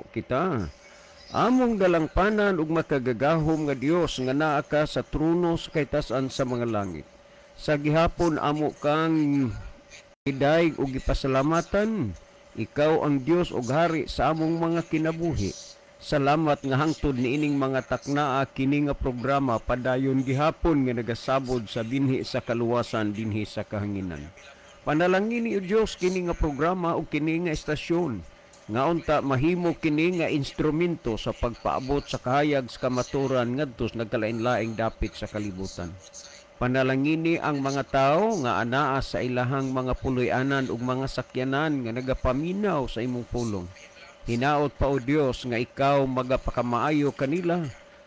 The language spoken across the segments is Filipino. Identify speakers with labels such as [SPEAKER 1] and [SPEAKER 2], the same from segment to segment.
[SPEAKER 1] kita. Among dalangpanan ug makagagahom nga Dios nga naa ka sa trono sa kaytas-an sa mga langit. Sa gihapon amo kang idaig ug gipasalamatan. Ikaw ang Dios ug hari sa among mga kinabuhi. Salamat nga hangtod niining mga taknaa kini nga programa padayon gihapon nga nagasabod sa binhi sa kaluwasan dinhi sa kahanginan. Panalangin ni Dios kini nga programa ug kini nga estasyon nga unta mahimo kini nga instrumento sa pagpaabot sa kahayag sa kamaturan ngadto sa nagkalain-laing dapit sa kalibutan. Panalangini ang mga tao nga anaa sa ilahang mga puloy-anan ug mga sakyanan nga nagapaminaw sa imong pulong. Hinaot pa o Dios nga ikaw magapakamaayo kanila,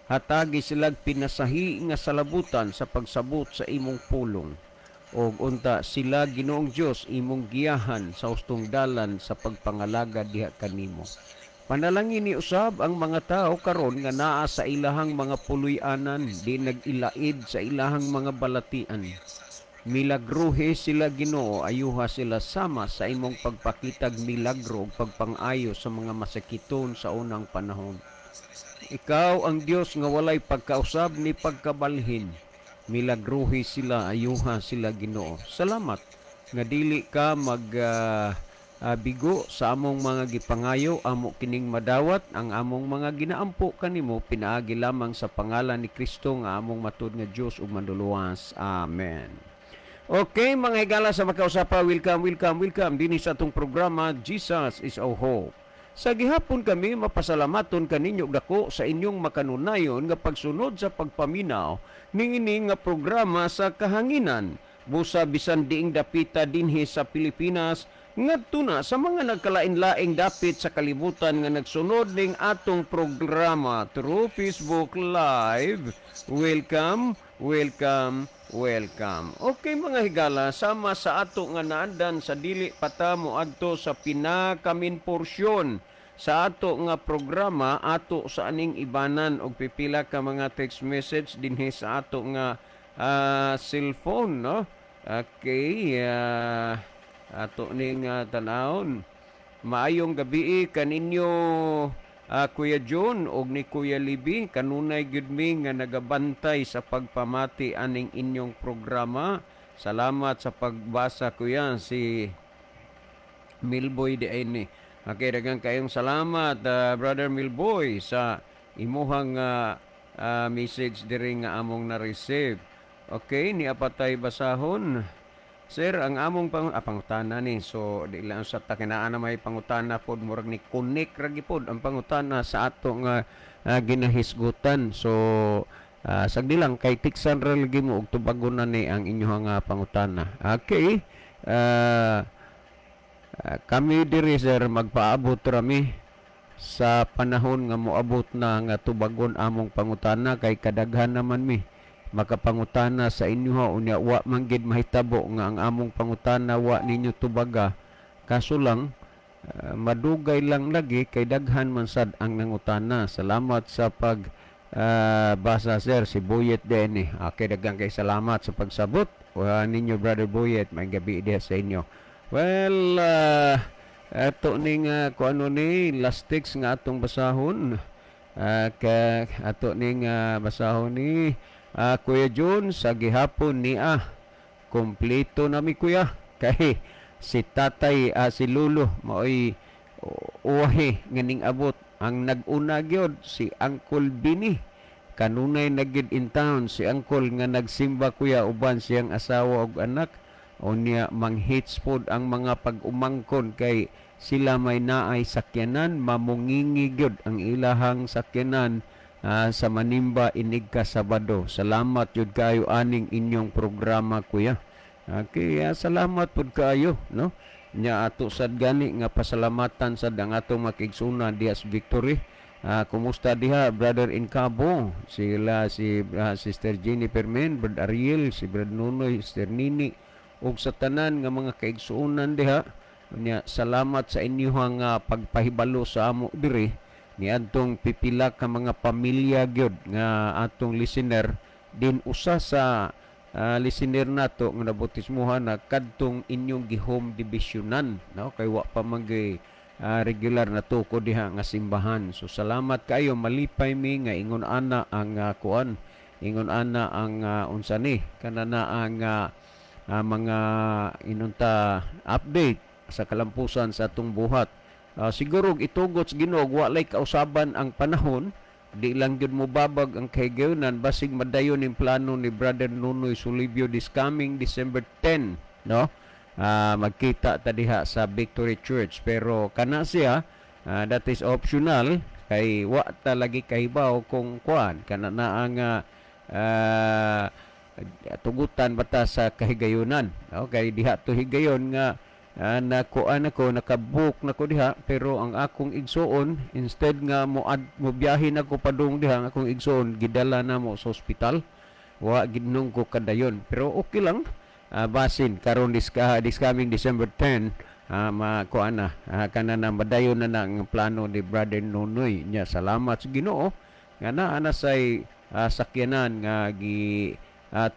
[SPEAKER 1] hatagi silag pinasahi nga salabutan sa pagsabot sa imong pulong. O unta sila Ginoong Dios imong giyahan sa hustong dalan sa pagpangalaga diha kanimo. Panalangin ni usab ang mga tao karon nga naa sa ilahang mga puloy-anan di nag-ilaid sa ilahang mga balatian. Milagruhe sila Ginoo, ayuha sila sama sa imong pagpakitag milagro ug pagpangayo sa mga masakiton sa unang panahon. Ikaw ang Dios nga walay pagkausab ni pagkabalhin. Milagruhe sila, ayuha sila Ginoo. Salamat nga dili ka bigo sa among mga gipangayo, amo kining madawat ang among mga ginaampo kanimo pinaagi lamang sa pangalan ni Kristo nga among matud nga Dios ug manluluwas. Amen. Okay, mga higala sa makausapa, welcome din sa atong programa Jesus is our Hope. Sa gihapon kami mapasalamaton kaninyo dako sa inyong makanunayon nga pagsunod sa pagpaminaw ning ini nga programa sa kahanginan busa bisan diing dapita dinhi sa Pilipinas ngadto na sa mga nagkalain-laing dapit sa kalibutan nga nagsunod ning atong programa through Facebook Live. Welcome. Okay mga higala, sama sa ato nga naandan sa dili patamo adto sa pinakamin porsyon sa ato nga programa, ato sa aning ibanan og pipila ka mga text message dinhi sa ato nga cellphone, no? Okay, ato ning tanawon. Maayong gabi kaninyo Kuya John og ni Kuya Libby, kanunay gyud mi nga nagabantay sa pagpamati aning inyong programa. Salamat sa pagbasa kuya si Milboy di ini. Okay, daghang kayong salamat Brother Milboy sa imuhang message diri nga among na-receive. Okay, ni apatay basahon. Sir, ang among pangutana ni, so di lang sa takinaan na may pangutana pod murag ni connect ragi pod ang pangutana sa ato nga ginahisgutan. So sagdi lang kay tiksan ra lagi mo og tubagon na ni ang inyong pangutana. Okay. Kami diri sir magpaabot rami sa panahon nga moabot na nga tubagon among pangutana kay kadaghan naman mi makapangutana sa inyo unya wa manggid mahitabo nga ang among pangutana wa ninyo tubaga. Kaso lang madugay lang lagi kay daghan man sad ang nangutana. Salamat sa pag basa sir si Boyet din eh. Okay, daghang kay salamat sa pagsabot ninyo Brother Boyet. May gabi diha sa inyo. Well, ato ning kung ano ni last text nga atong basahon. Ato ning basahon ni Kuya John sa gihapon ni kompleto na mi kuya kay si tatay si Lulo maoy uwahi nganing abot ang nag-una gyud si Uncle Bini kanunay nagid in town si Uncle nga nagsimba kuya uban siyang asawa ug anak unya manghits pod ang mga pag-umangkon kay sila may naay sakyanan mamungingi gyud ang ilahang sakyanan sa Manimba inig ka Sabado. Salamat yun kayo aning inyong programa kuya. Okay, salamat pud kayo, no? Nya ato sad gani nga pasalamatan sa ang atong makigsuna diha sa Victory. Kumusta diha Brother Incabo? Sila si Sister Jennifer Men, Brother Ariel, si Brother Nunoy, Sister Nini ug sa tanan nga mga kaigsuonan diha. Nya salamat sa inyong pagpahibalo sa amo diri. Ni adtong pipila ka mga pamilya gyud nga atong listener din usa sa listener nato nga nabutismuhan na kadtong inyong gihome divisionan, no? Kay wa pa magay regular na tuko diha nga simbahan. So salamat kayo, malipay mi nga ingon ana ang kuan, ingon ana ang unsa ni kanana ang mga inunta update sa kalampusan sa atong buhat. Siguro itugot sa Ginoo walay kausaban ang panahon, di lang gyud mo babag ang kahigayunan basig madayon yung plano ni Brother Nunoy Sulibio this coming December 10, no? Magkita ta diha sa Victory Church, pero kana siya that is optional kay wa ta lagi kahibaw kung kuan kana na ang tugutan bata sa kahigayunan. Okay, diha to higayon nga nakuan ako, nakabook nako diha, pero ang akong igsoon instead nga mo biyahin ako padung diha, ang akong igsoon gidala na mo sa ospital, wa gidnong ko kadayon, pero okay lang. Basin karon this coming December 10 makuan na kana na madayon na ang plano ni Brother Nunoy nya. Salamat sa Ginoo nga naa na say sakyanan nga gi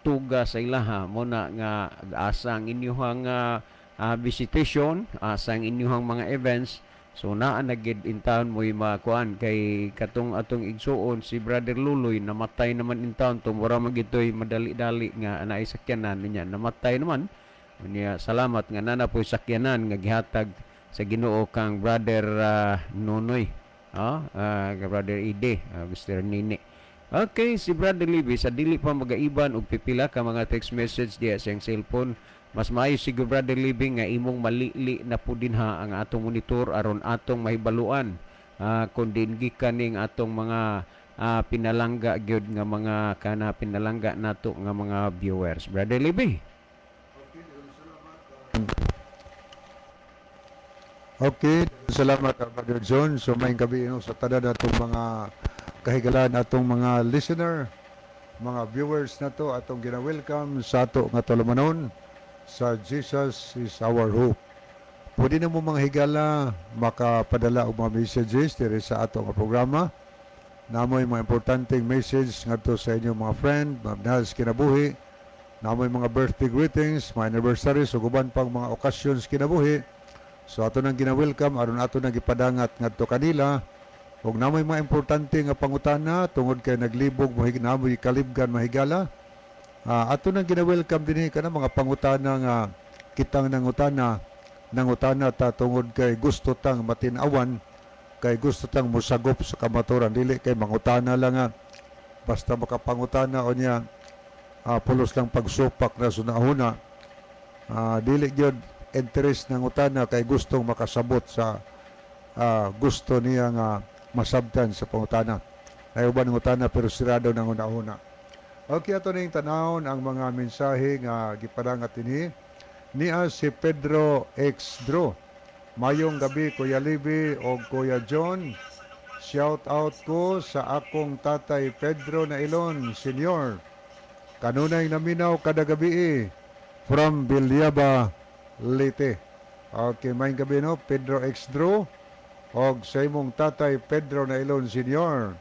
[SPEAKER 1] tuga sa ilaha mo na nga asang inyong visitation, asang inyong mga events. So naa na gid in town mo makuan kay katong atong igsuon si Brother Luloy namatay naman in town to, mura magitoy madali-dali nga anay sakyanan niya, namatay naman niya. Salamat nga nana po sakyanan nga gihatag sa Ginoo kang Brother Nunoy, Brother Ide, Mr. Nini. Okay, si Brother Libby sa dili pa magaiban og pipila ka mga text message diya sa cellphone, mas maayo siguro Brother Living nga imong malili na po din ha ang atong monitor aron atong mahibaluan kung din gikaning atong mga pinalangga gyud nga mga kana pinalangga nato nga mga viewers. Brother Living.
[SPEAKER 2] Okay, salamat Brother John. So may gabi sa tada natong mga kahigalan atong mga listener, mga viewers nato atong gina-welcome sa ato nga tulumanon sa Jesus is our hope. Pwede na mo mga higala makapadala og mga messages diri sa ato nga programa. Namoy mga importanteng message ngadto sa inyo mga friend, mga minahal sa kinabuhi. Namoy mga birthday greetings, mga anniversaries ug uban pang mga occasions kinabuhi. So ato nang gina-welcome aron ato nang gipadangat ngadto kanila. Ug namoy mga importante nga pangutana tungod kay naglibog namoy kalibgan mahigala. Ato nang gina-welcome dinhi kana mga pangutana nga kitang nangutana ta tungod kay gusto tang matin-awan, kay gusto tang musagop sa kamaturan, dili kay mangutana lang nga basta makapangutana o niya pulos lang pagsupak na sunahuna. Dili gyud interest ng utana kay gustong makasabot sa gusto niya nga masabtan sa pangutana. Ay uban ng utana pero sirado ng una-una. Okay, ato ning tanawon ang mga mensahe nga gipadangat dinhi niya si Pedro X. Dro. Mayong gabi Kuya Libby o Kuya John. Shout out ko sa akong tatay Pedro Nailon Senior. Kanunay naminaw kada gabi from Bilyaba, Leyte. Okay, mayong gabi no Pedro X. Dro o sa imong tatay Pedro Nailon Senior.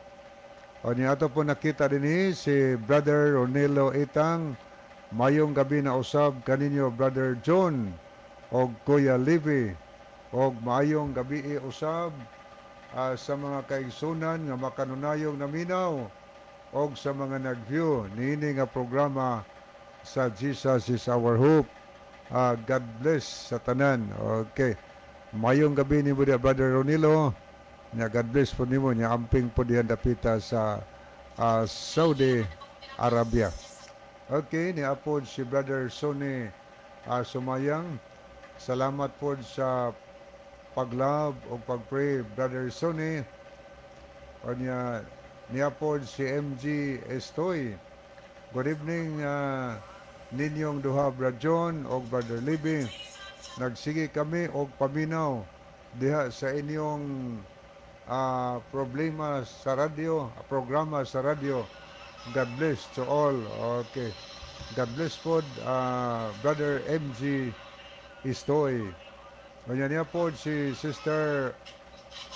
[SPEAKER 2] O niya ato po nakita din si Brother Ronelo Itang. Mayong gabi na usab kaninyo Brother John o Kuya Libby. O mayong gabi usab sa mga kaigsunan nga makanunayong naminaw o sa mga nag-view niini nga programa sa Jesus is our hope. God bless sa tanan. Okay. Mayong gabi ni Brother Ronelo. Nya God bless po nimo, nya amping po diyan dapita sa Saudi Arabia. Okay, ni apod si Brother Sonny Sumayang. Salamat po sa paglab o pagpray Brother Sonny. O ni apod si MG Estoy. Good evening ninyong duha Brother John o Brother Libby. Nagsige kami og paminaw diha sa inyong programa sa radio. God bless to all. Okay. God bless po Brother MG Istoy. Ganyan niya po si Sister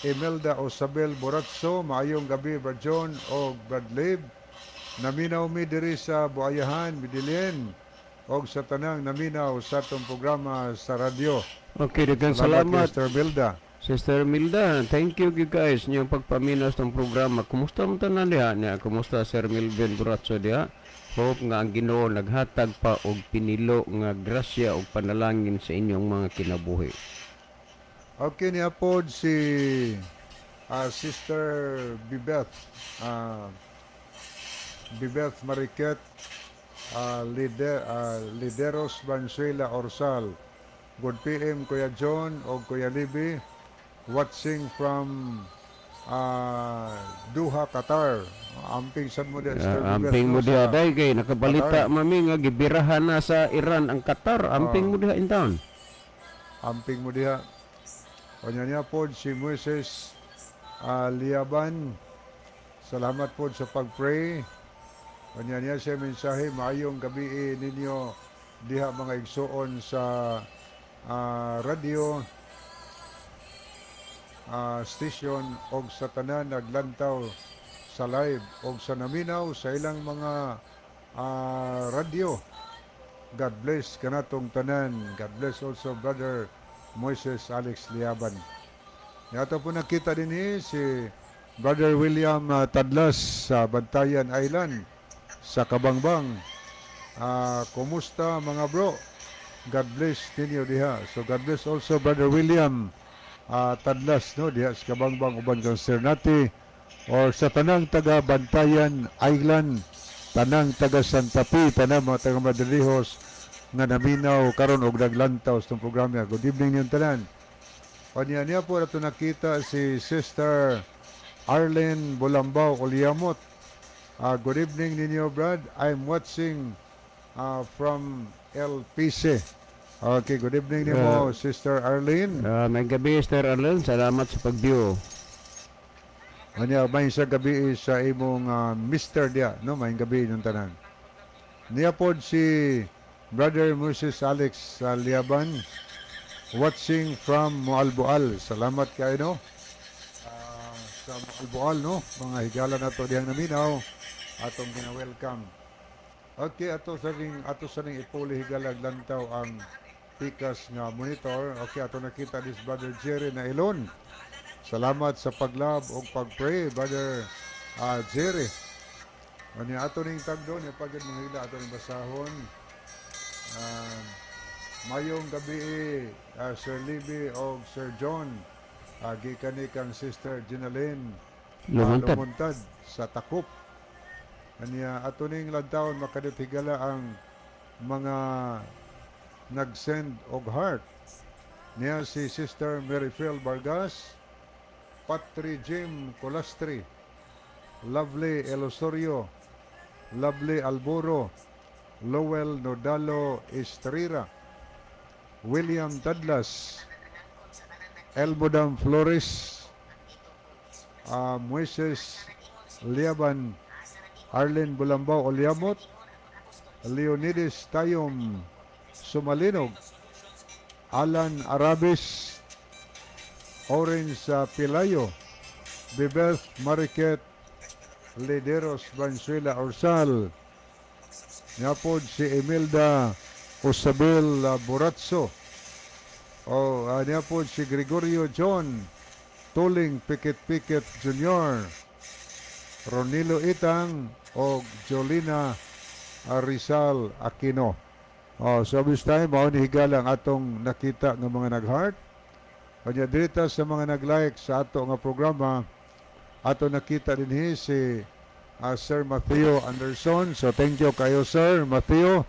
[SPEAKER 2] Imelda Osabel Boratso. Maayong gabi Brad John o Brad Lib. Naminaw mi diri sa Buayahan, Midilin. O sa tanang naminaw sa itong programa sa radio.
[SPEAKER 1] Okay, daghang salamat.
[SPEAKER 2] Sister Imelda.
[SPEAKER 1] Sister Milda, thank you guys niyong pagpaminas ng programa. Kumusta mo tanan diha niya? Kumusta Sir Milvin Buratso diha? Hope nga ang Ginoo naghatag pa og pinilo nga grasya og panalangin sa inyong mga kinabuhi.
[SPEAKER 2] Okay, niya po si Sister Bibeth Mariquet, Lideros Valenzuela Orsal. Good PM Kuya John o Kuya Libby, watching from Doha, Qatar. Amping sad mo diya, Sister Bibeth,
[SPEAKER 1] Amping mo
[SPEAKER 2] no,
[SPEAKER 1] diha
[SPEAKER 2] sa
[SPEAKER 1] day kay nakabalita
[SPEAKER 2] Qatar.
[SPEAKER 1] mami nga gibirahan na sa Iran ang Qatar. Amping mo diha in town.
[SPEAKER 2] Amping mo diha. O niya po si Moises Liaban. Salamat po sa pag-pray. O niya siya mensahe, maayong gabi ninyo diha mga igsoon sa radio station og sa tanan naglantaw sa live og sa naminaw sa ilang mga radio. God bless kanatong tanan. God bless also Brother Moises Alex Liaban. Yato po nakita din si Brother William Tadlas sa Bantayan Island sa Kabangbang. Kumusta mga bro? God bless ninyo diha. So God bless also Brother William Tadlas, no, diha sa Kabangbang uban kang Sir Nati or sa tanang taga Bantayan Island, tanang taga Santa Fe, tanang mga taga Madrilhos nga naminaw karon og naglantaw sa programa. Good evening niyo tanan. O niya po nato nakita si Sister Arlene Bulambao Oliamot. Good evening ninyo, Brad. I'm watching from LPC. Okay, good evening niyo, Sister Arlene.
[SPEAKER 1] May gabi Sister Arlen, salamat sa pag-view.
[SPEAKER 2] Ano may sa gabi sa imong Mr. dia, no? May gabi yung tanan. Niya po si Brother Moses Alex Liaban, watching from Moalboal. Salamat kayo, no? Sa Moalboal, no? Mga higala na to diyang naminaw, atong gina-welcome. Okay, ato sa ning ipuli higala lantaw ang pikas nga monitor. Okay, ato nakita this Brother Jerry na Ilon. Salamat sa paglab o pag-pray, Brother Jerry. Ano ato ning tagdo ni pagid mga hila ato ning basahon. Mayong gabi Sir Libby o Sir John, gikan ni kang Sister Ginaline Lumuntad sa Takop. Aniya ato ning lantawon makadit higala ang mga nag-send og heart. Niya si Sister Maryphil Vargas, Patri Jim Colastri, Lovely Elosorio, Lovely Alburo, Lowell Nodalo Estrira, William Tadlas, Elmodam Flores, Moises Liaban, Arlen Bulambao Oliamot, Leonidas Tayom Sumalinog, Alan Arabis, Orange Pilayo, Bibeth Mariquet, Lideros Valenzuela Orsal, Napod si Imelda Osabel Buratso, napod si Gregorio John Tuling Pikit Jr., Ronilo Itang o Jolina Rizal Aquino. So this time, mao ni higala ang atong nakita ng mga nag-heart. Kanya dirita sa mga nag-like sa ato nga programa, ato nakita din si Sir Matthew Anderson. So thank you kayo Sir Matthew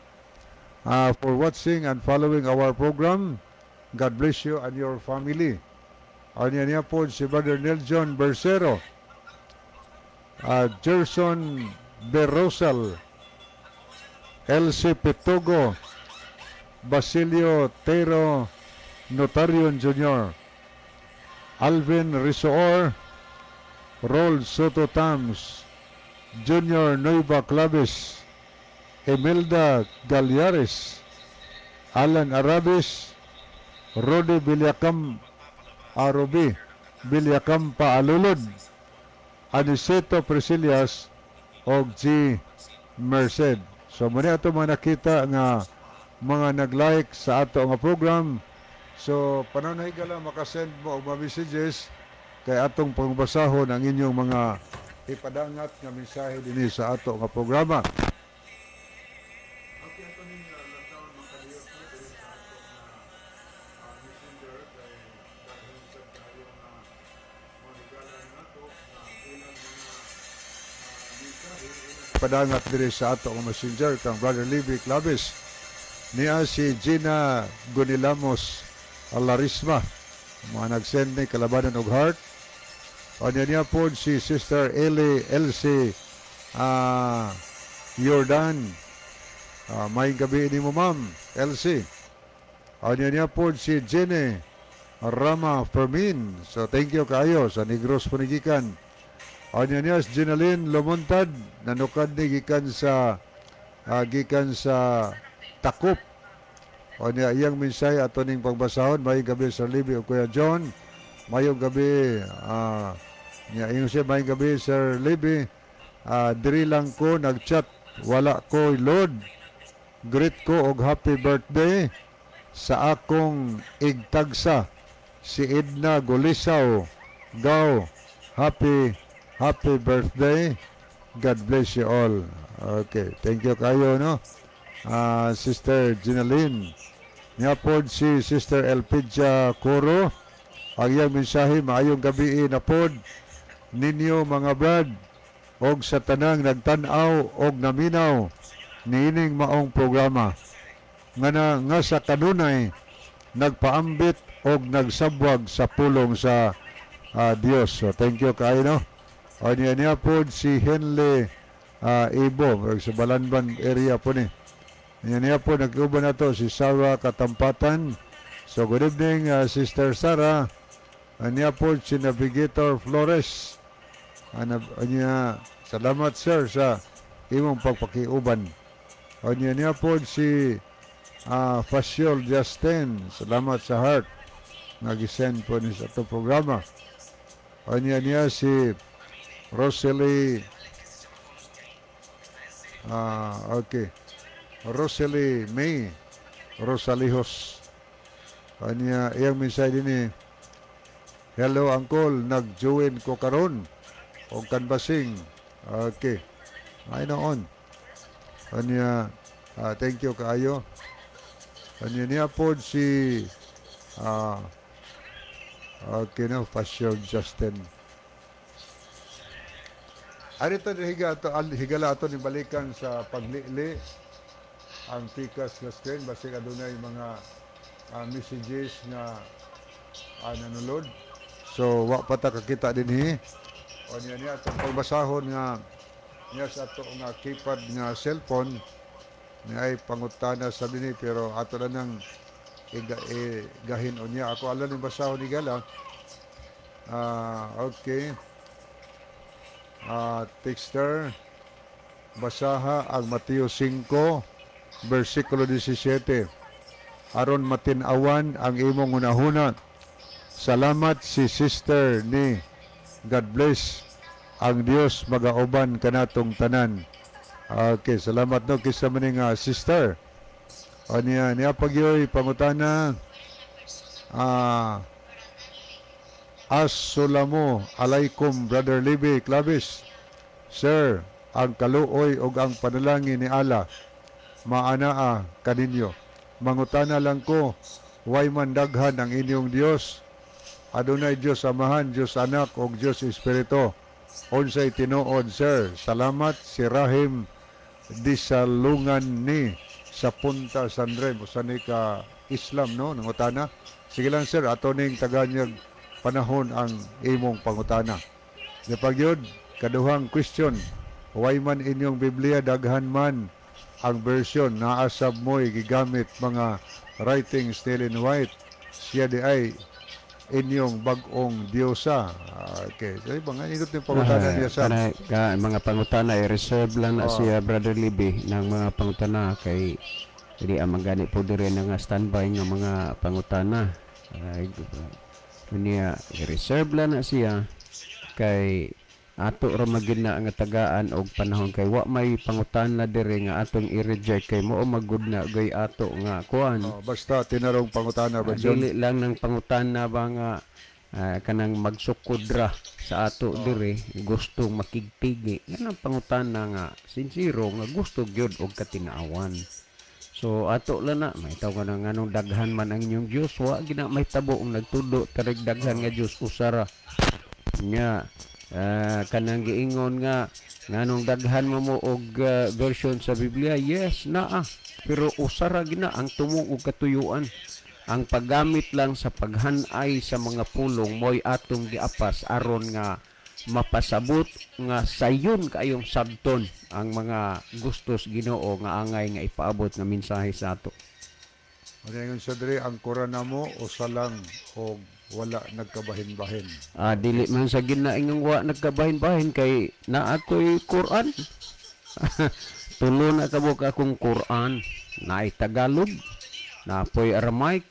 [SPEAKER 2] for watching and following our program. God bless you and your family. Niya po si Brother Nelson Bersero, Gerson Berrosal, Elsie Pitogo, Basilio Tero Notarion Jr., Alvin Risoor, Rol Soto Tams, Junior Noiva Claves, Imelda Galyares, Alan Arabis, Rodi Bilyakam Arobi, Bilyakam Paalulod, Aniceto Priscilias, o G. Merced. So muna ito mga nakita nga mga nag-like sa ato nga program. So pananahigala makasend mo og mga messages kay atong pangbasahon ang inyong mga ipadangat nga mensahe dinhi sa ato nga programa. Padangat diri sa ato nga messenger kang Brother Libby Claves. Niya si Gina Gunilamos Alarisma. Mga nag-send ni kalabanan og heart. O niya po si Sister Elsie Jordan. May gabi ni mo, Ma'am Elsie. O niya po si Jenny Rama Fermin. So thank you kayo sa Negros Punigikan. O niya si Ginaline Lomontad. Nanukad ni gikan sa Takop. O niya iyang mensahe ato ning pagbasahon. May gabi Sir Libby o Kuya John. Mayong gabi niya iyong siya may gabi Sir Libby. Diri lang ko nagchat, wala ko load. Greet ko og happy birthday sa akong igtagsa si Edna Golisaw. Go, happy birthday. God bless you all. Okay, thank you kayo, no? Sister Ginaline. Niya pod si Sister Elpidia Coro. Ang iyang mensahe, maayong gabi na pod ninyo mga brad. Og sa tanang nagtanaw og naminaw niining maong programa. Nga sa kanunay, nagpaambit og nagsabwag sa pulong sa Dios. So thank you kayo, no? O niya pod si Henley Ibo, sa Balanban area po ni. Niya po nagkuban na to si Sarah Katampatan. So good evening Sister Sarah. Niya po si Navigator Flores. Salamat sir sa imong pagpakiuban. O niya po si Facial Justin. Salamat sa heart. Nag-send po ni sa itong programa. O niya si Rosalie Rosalie May Rosalihos. Iyang mensahe din hello uncle, nag-join ko karon og canvassing. Okay, ay noon. Thank you kaayo. Niya po si okay no, Facial Justin. Ari to higala ato ni balikan sa paglili ang pikas sa screen basi adunay mga messages nga nanulod. So wa pa ta kakita dinhi. O niya atong pagbasahon nga niya sa ato nga keypad nga cellphone ni ay pangutana sa dinhi pero ato na nang gahin o niya. Ako alam ni basahon ni gala. Okay. Texter, basaha ang Mateo 5 versikulo 17. Aron matinawan ang imong unahuna. Salamat si sister ni God bless ang Dios magauban kanatong tanan. Okay, salamat no kisa maning sister. O niya pagyoy pangutana Assalamu alaikum Brother Libby Clavis. Sir, ang kaluoy o ang panalangin ni Allah maanaa kaninyo. Mangutana lang ko, way man daghan ang inyong Dios. Adunay Dios Amahan, Dios Anak o Dios Espiritu. Unsay tinuod, sir. Salamat si Rahim Disalungan ni sa Punta San Remo sa ka Islam, no? Nangutana. Sige lang, sir. Ato ning taganyag panahon ang imong pangutana. Napagyod, kaduhang question, way man inyong Biblia daghan man ang version naasab mo'y gigamit mga writings ni Ellen White, siya di ay inyong bagong diyosa. Okay, so mga ingot yung pangutana niya sa
[SPEAKER 1] mga pangutana i-reserve lang na siya Brother Libby ng mga pangutana kay hindi amang po dire nga standby ng mga pangutana. Niya i-reserve lang na siya kay ato ra magina nga tagaan og panahon kay wa may pangutana diri nga atong i-reject kay mao magud na gay ato nga kuan.
[SPEAKER 2] Basta tinarong pangutana ba John?
[SPEAKER 1] Dili lang ng pangutana ba nga kanang magsukod ra sa ato diri gusto makigpigi. Yan ang pangutana nga sincero nga gusto gyud og katinaawan. So ato lang na may tawag nga nganong daghan man ang inyong Dios wa gina may tabo ang nagtudo tarig daghan nga Dios usara nya. Kanang giingon nga nganong daghan mo og version sa Biblia, yes naa, pero usara gina ang tumong og katuyuan. Ang paggamit lang sa paghanay sa mga pulong mo'y atong giapas aron nga mapasabot nga sayon kayong sabton ang mga gustos Ginoo nga angay nga ipaabot nga mensahe sa ato.
[SPEAKER 2] Ano sa diri ang Korana mo o salang o wala nagkabahin-bahin?
[SPEAKER 1] Dili man sa ginaingang wa nagkabahin-bahin kay naatoy Quran. Tulo na kabuk akong Quran, naay Tagalog, napoy Aramaic.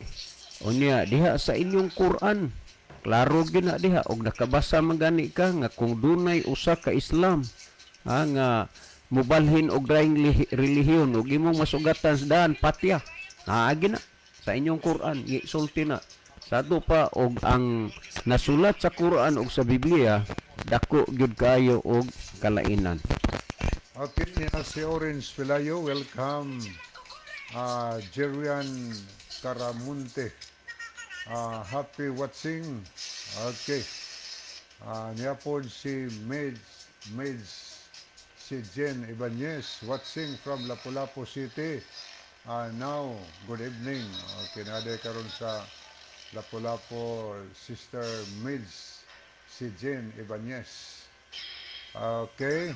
[SPEAKER 1] Unya diha sa inyong Quran, klaro gina diha og nakabasa man gani ka nga kung dunay usa ka Islam nga mubalhin og laing relihiyon ug imong masugatan sa daan patya. Naagi na sa inyong Quran, isulti na. Sado pa og ang nasulat sa Quran og sa Biblia, dako gyud kayo og kalainan.
[SPEAKER 2] Okay, si Orange Pelayo, welcome. Jerian Caramunte, happy watching. Okay. Niya po si Maids, si Jen Ibanez, watching from Lapu-Lapu City. Now, good evening. Okay, naday karon sa Lapu-Lapu, Sister Maids, si Jen Ibanez. Okay.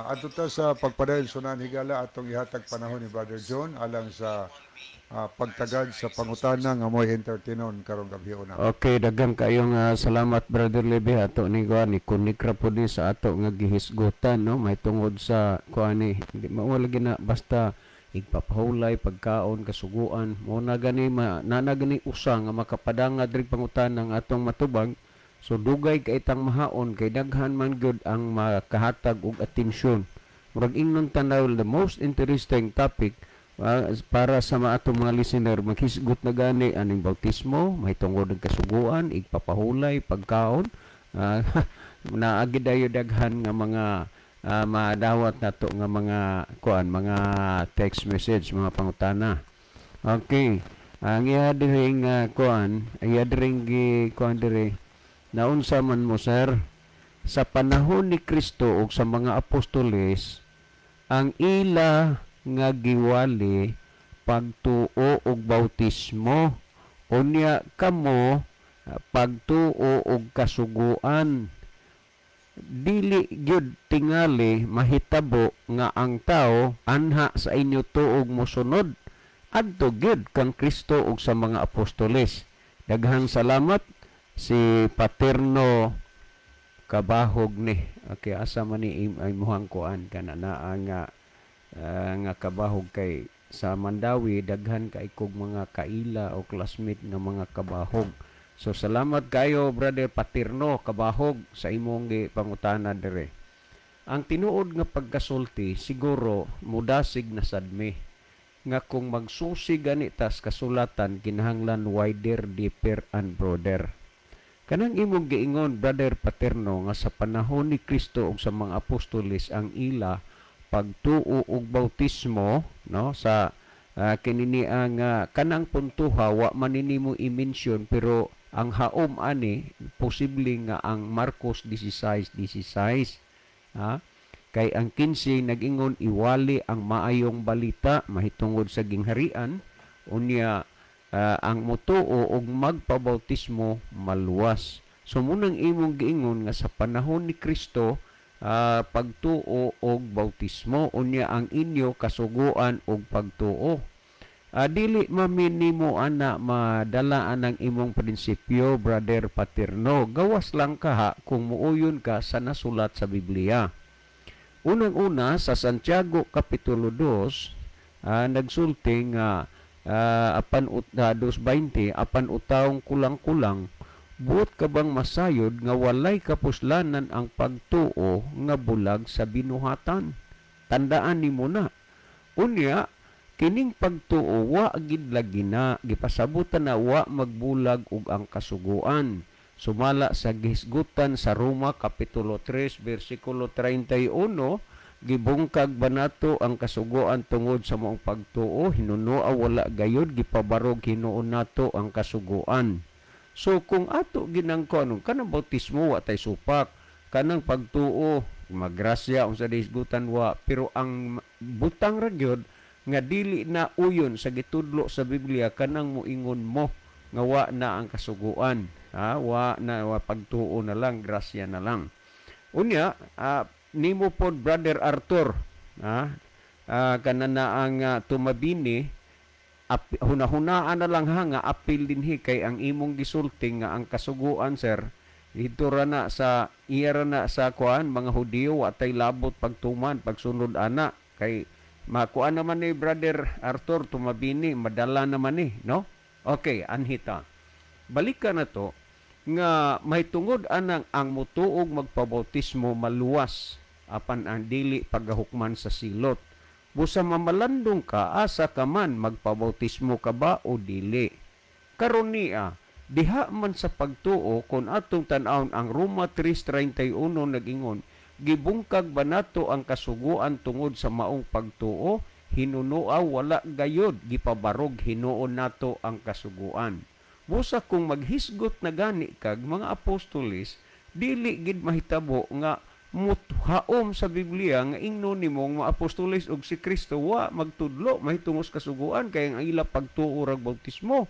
[SPEAKER 2] Ato ta sa pagpadayon sunan higala atong ihatag panahon ni Brother John alang sa pagtagad sa pangutana nga mo'y entertainon karong gabi una.
[SPEAKER 1] Okay, daghang kayong salamat Brother Lebe ato ni kunikra po din sa ato nga gihisgutan no may tungod sa kuani di mawala gina basta igpapahulay pagkaon kasuguan mo na gani gani usa nga makapadanga diri pangutana ng atong matubag. So dugay kay itang mahaon kay daghan man gyud ang makahatag og atensyon. Murag ingnon tanaw the most interesting topic para sa atong mga listener maghisgot na gani aning bautismo, may tungod ng kasuguan, igpapahulay, pagkaon. Naagi dayo daghan nga mga madawat nato nga mga mga text message, mga pangutana. Okay. Ang iya diring diri naunsa man mo sir, sa panahon ni Kristo ug sa mga apostoles, ang ila nga giwali pagtuo og bautismo, unya kamo pagtuo og kasuguan. Dili gyud tingali mahitabo nga ang tao anha sa inyo tuog mosunod adto gyud kang Kristo ug sa mga apostoles. Daghang salamat. Si Paterno Kabahog ni. Okay, asa man ni imuhang kuan kana naa nga kabahog kay sa Mandawi daghan kay kog mga kaila o classmate nga mga kabahog. So salamat kayo Brother Paterno Kabahog sa imong pangutana dire. Ang tinuod nga pagkasulti siguro mudasig na sadmi nga kung magsusi ganitas kasulatan kinahanglan wider, deeper and broader. Kanang imong giingon Brother Paterno nga sa panahon ni Kristo ug sa mga apostoles ang ila pagtuo og bautismo no sa kinini ang kanang puntuha wa man nimo i-mention pero ang haom ani posible nga ang Marcos 16:16 kay ang 15 nag-ingon iwali ang maayong balita mahitungod sa gingharian unya ang motuo og magpabautismo maluwas. So munang imong giingon nga sa panahon ni Kristo pagtuo og bautismo unya ang inyo kasuguan og pagtuo. Dili maminimo ana madalaan ang imong prinsipyo Brother Paterno. Gawas lang ka kung muuyon ka sa nasulat sa Biblia. Unang-una sa Santiago Kapitulo 2 nagsulti nga apan 2:20 apan utaong kulang-kulang buot ka bang masayod nga walay kapuslanan ang pagtuo nga bulag sa binuhatan? Tandaan nimo na. Unya, kining pagtuo wa gid lagi na gipasabutan na wa magbulag og ang kasuguan. Sumala sa gihisgutan sa Roma kapitulo 3 bersikulo 31, gibungkag ba nato ang kasuguan tungod sa maong pagtuo, hinunoa wala gayud gipabarog hinuon nato ang kasuguan. So kung ato ginangko kanang bautismo wa tay supak, kanang pagtuo magrasya unsa dihisgutan wa, pero ang butang ra gyud nga dili na uyon sa gitudlo sa Biblia kanang moingon mo nga wa na ang kasuguan, wa pagtuo na lang, grasya na lang. Unya, nimo pod Brother Arthur, kanana ang tumabini, hunahunaan na lang nga apil dinhi kay ang imong gisulting nga ang kasuguan, sir, dito ra na sa iya na sa kuan mga Hudiyo wa tay labot pagtuman pagsunod ana kay makuan naman ni Brother Arthur tumabini, madala naman ni, no? Okay, anhita. Balikan na to, nga may tungod anang ang mutuog magpabautismo maluwas, apan ang dili paggahukman sa silot. Busa mamalandong ka, asa ka man magpabautismo ka ba o dili. Karon niya, diha man sa pagtuo, kung atong tan-awon ang Roma 3:31 nag-ingon, gibungkag ba nato ang kasuguan tungod sa maong pagtuo, hinunoa wala gayod gipabarog hinuon nato ang kasuguan. Busa kung maghisgot na gani kag mga apostolis, dili gid mahitabo nga muthaom sa Biblia nga ingnon nimong mga apostolis og si Kristo wa magtudlo mahitungos kasuguan kay ang ila pagtuo rag bautismo.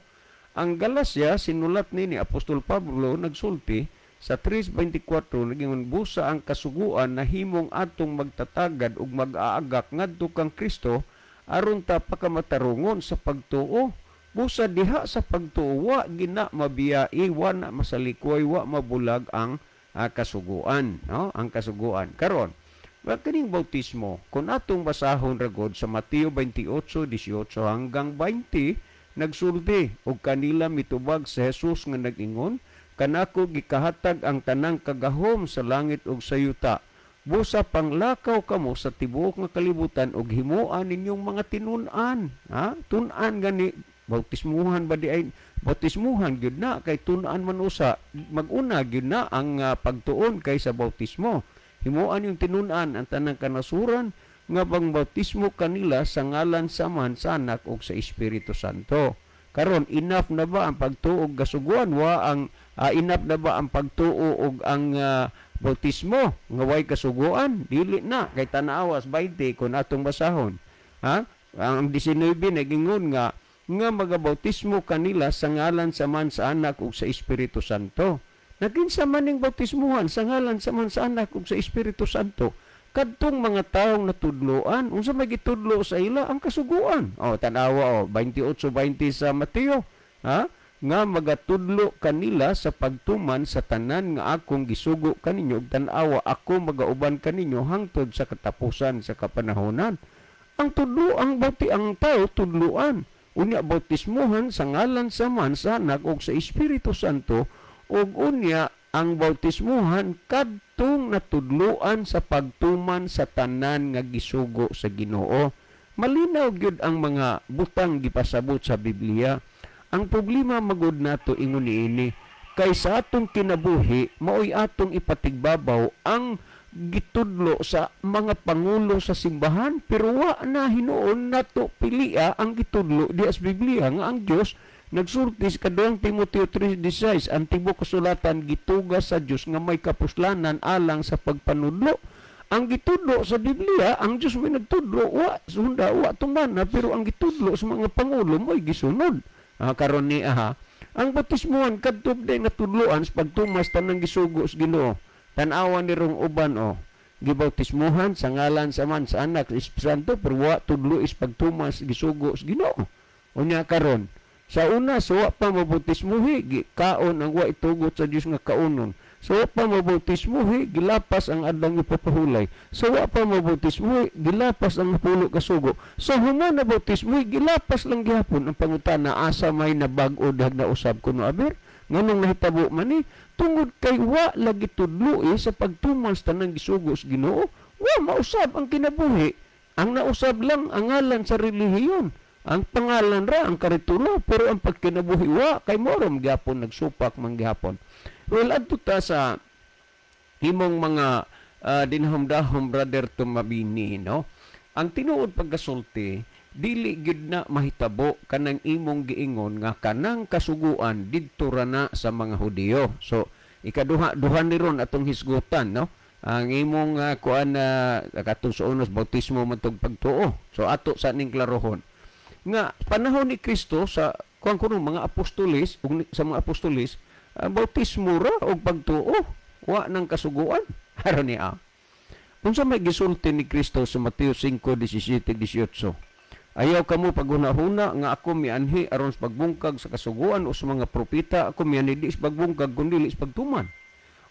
[SPEAKER 1] Ang Galacia sinulat ni Apostol Pablo nagsulti sa 3:24 naging busa ang kasuguan na himong atong magtatagad ug mag-aagak ngadto kang Kristo aron ta pakamatarungon sa pagtuo. Busa diha sa pagtuo wa gina mabiyai, wa na masalikoy, wa mabulag ang kasuguan, no? Ang kasuguan. Karon, kining bautismo, kung atong basahon ragod sa Mateo 28:18 hanggang 20, nagsulti og kanila mitubag sa Jesus nga nag-ingon, kanako gikahatag ang tanang kagahom sa langit ug sa yuta. Busa panglakaw kamo sa tibuok nga kalibutan ug himuan ninyong mga tinun-an. Tun-an gani bautismuhan ba di ay bautismuhan gyud na kay tun-an man usa. Mag-una gyud na ang pagtuon kaysa bautismo. Himuan yung tinun-an ang tanang kanasuran nga bang bautismo kanila sa ngalan sa Man, sa Anak ug sa Espiritu Santo. Karon enough na ba ang pagtuo og kasuguan wa ang enough na ba ang pagtuo og ang bautismo nga way kasuguan? Dili na kay tanawas 20 kun atong basahon. Ang 19 nagingon nga magabautismo kanila sa ngalan sa Man, sa Anak ug sa Espiritu Santo. Naginsa man ning bautismuhan sa ngalan sa Man, sa Anak ug sa Espiritu Santo. Kadtong mga taong natudloan, unsa may gitudlo sa ila ang kasuguan. Tanawa 28:20 sa Mateo, nga magatudlo kanila sa pagtuman sa tanan nga akong gisugo kaninyo ug tan-awa ako magauban kaninyo hangtod sa katapusan sa kapanahonan. Ang tudlo ang tao tudloan. Unya bautismuhan sa ngalan sa Man, sa Anak ug sa Espiritu Santo, ug unya ang bautismuhan kadtong natudloan sa pagtuman sa tanan nga gisugo sa Ginoo. Malinaw gyud ang mga butang gipasabot sa Biblia. Ang problema magud nato ingon niini kay sa atong kinabuhi maoy atong ipatigbabaw ang gitudlo sa mga pangulo sa simbahan, pero wa na hinuon nato pilia ang gitudlo di sa Biblia nga ang Dios nagsulti sa 2 Timoteo 3:16, ang tibuok kasulatan gitugas sa Dios nga may kapuslanan alang sa pagpanudlo. Ang gitudlo sa Biblia, ang Dios may nagtudlo, wa sunda, wa tumana, pero ang gitudlo sa mga pangulo mo'y gisunod. Karon ni ang bautismuhan kadtop day natudloan sa pagtumas tanang gisugo sa Ginoo. Tan-awan ni rong uban gibautismuhan sa ngalan sa Man, sa Anak, sa Espiritu Santo, pero wa tudlo is pagtumas gisugo sa Ginoo. Unya karon sa una, so wa pa mabautismuhi, kaon ang wa itugot sa Dios nga kaunon. So wa pa mabautismuhi, gilapas ang adlang ipapahulay. So wa pa mabautismuhi, gilapas ang pulo kasugo. So human na bautismuhi, gilapas lang gihapon ang pangutana asa may nabag-o dag na usab kuno aber. Nganong nahitabo man ni tungod kay wa lagi tudlo sa pagtuman sa tanang gisugo sa Ginoo, wa mausab ang kinabuhi. Ang nausab lang ang ngalan sa relihiyon. Ang pangalan ra ang karitulo, pero ang pagkinabuhi wa kay morom gyapon nagsupak man gyapon. Well, adto ta sa himong mga dinahom-dahom brother tumabini, no? Ang tinuod pagkasulti, dili gid na mahitabo kanang imong giingon nga kanang kasuguan didto ra na sa mga Hudiyo. So duha ni ron atong hisgutan, no? Ang imong kuan katong sa unos bautismo man tong pagtuo. So ato sa ning klarohon nga panahon ni Kristo sa kuan kuno mga apostolis ug sa mga apostolis bautismo ra og pagtuo wa nang kasuguan aron niya. Unsa may gisulti ni Kristo sa Mateo 5:17-18? Ayaw kamo paghuna-huna nga ako mianhi aron sa pagbungkag sa kasuguan o sa mga propeta, ako mianhi di sa pagbungkag kundi sa pagtuman.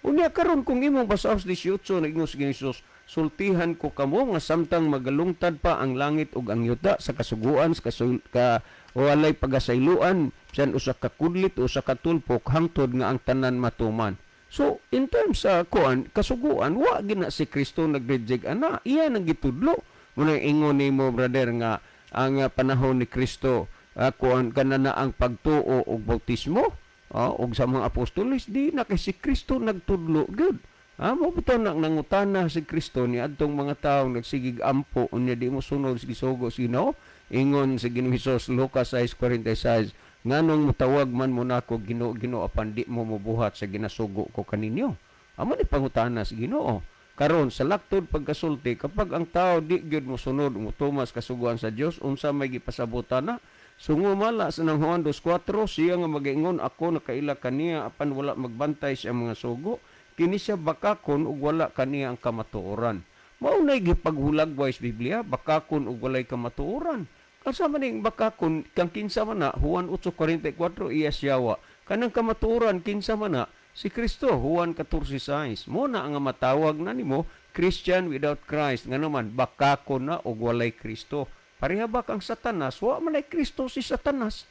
[SPEAKER 1] Unya karon kung imong basaos 18 nagingon si Jesus, sultihan ko kamo nga samtang magalungtad pa ang langit ug ang yuta sa kasuguan sa walay pagasayloan bisan usa ka kudlit o sa katulpok hangtod nga ang tanan matuman. So in terms sa kasuguan wa gina si Kristo nagreject ana, iya nang gitudlo. Muna ingon nimo brother nga ang panahon ni Kristo kuan kanana ang pagtuo og bautismo og sa mga apostolis di na kay si Kristo nagtudlo gud. Mo bitaw nangutana si Kristo ni adtong mga tawo nagsigig ampo unya di mo sunod si gisugo sino ingon si Ginoong Hesus Lucas 6:46 nganong mutawag man mo nako Ginoo apan di mo mobuhat sa ginasugo ko kaninyo. Amo ni pangutana si Ginoo. Karon sa laktod pagkasulti kapag ang tao di gyud mo sunod mutumas kasuguan sa Dios unsa may gipasabutan na sungumala sa nang Juan 2:4 siya nga magaingon ako nakaila kaniya apan wala magbantay sa mga sugo kini siya bakakon ug wala kaniya ang kamatuoran. Mao nay gipaghulagway sa Biblia bakakon ug walay kamatuoran. Asa man ning bakakon kang kinsa man na Juan 8:44 iya siyawa kanang kamatuoran kinsa man na si Kristo Juan 14:6 mo na ang matawag na nimo Christian without Christ nga naman bakakon na ug walay Kristo. Pareha ba kang Satanas? Wa man ay Kristo si Satanas.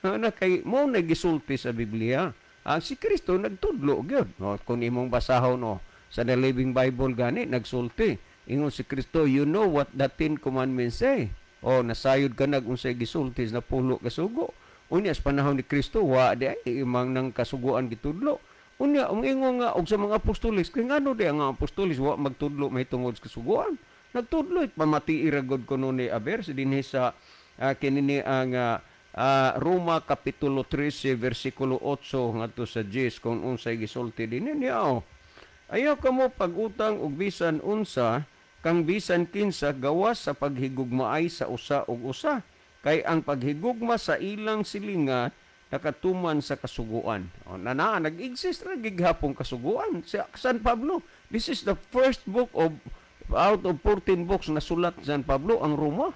[SPEAKER 1] Na kay mo nagisulti sa Biblia. Si Kristo nagtudlo gyud. Kung imong basahon sa The Living Bible gani nagsulti. Ingon si Kristo, you know what the 10 commandments say. Nasayod ka unsay gisulti na pulo ka sugo. Unya sa panahon ni Kristo wa di ay imang nang kasuguan gitudlo. Unya ingon nga og sa mga apostolis kay ngano di ang apostolis wa magtudlo mahitungod sa kasuguan. Nagtudlo pamati iragod ko ni aber sa dinhi sa kinini ang Roma kapitulo 13 versikulo 8 ngadto sa 10 kung unsay gisulti dinhi niya. Ayaw kamo pag-utang og bisan unsa kang bisan kinsa gawas sa paghigugmaay sa usa ug usa kay ang paghigugma sa ilang silingan nakatuman sa kasuguan. Nag-exist ra gighapon kasuguan sa San Pablo. This is the first book of out of 14 books na sulat San Pablo ang Roma.